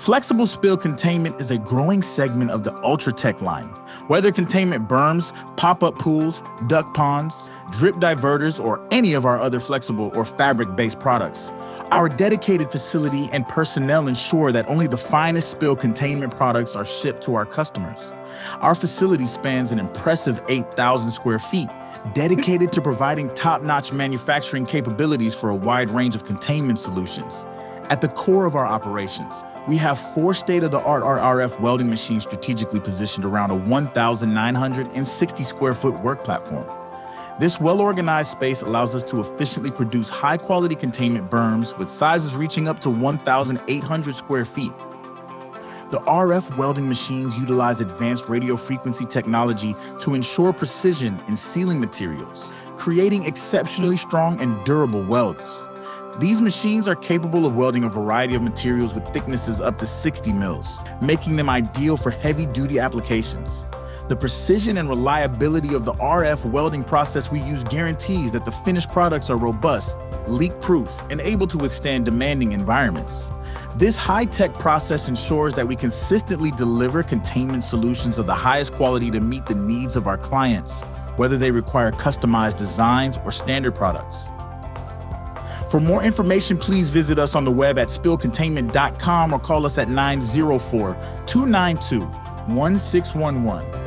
Flexible spill containment is a growing segment of the UltraTech line. Whether containment berms, pop-up pools, duck ponds, drip diverters, or any of our other flexible or fabric-based products, our dedicated facility and personnel ensure that only the finest spill containment products are shipped to our customers. Our facility spans an impressive 8,000 square feet, dedicated to providing top-notch manufacturing capabilities for a wide range of containment solutions. At the core of our operations, we have 4 state-of-the-art RF welding machines strategically positioned around a 1,960 square foot work platform. This well-organized space allows us to efficiently produce high-quality containment berms with sizes reaching up to 1,800 square feet. The RF welding machines utilize advanced radio frequency technology to ensure precision in sealing materials, creating exceptionally strong and durable welds. These machines are capable of welding a variety of materials with thicknesses up to 60 mils, making them ideal for heavy-duty applications. The precision and reliability of the RF welding process we use guarantees that the finished products are robust, leak-proof, and able to withstand demanding environments. This high-tech process ensures that we consistently deliver containment solutions of the highest quality to meet the needs of our clients, whether they require customized designs or standard products. For more information, please visit us on the web at spillcontainment.com or call us at 904-292-1611.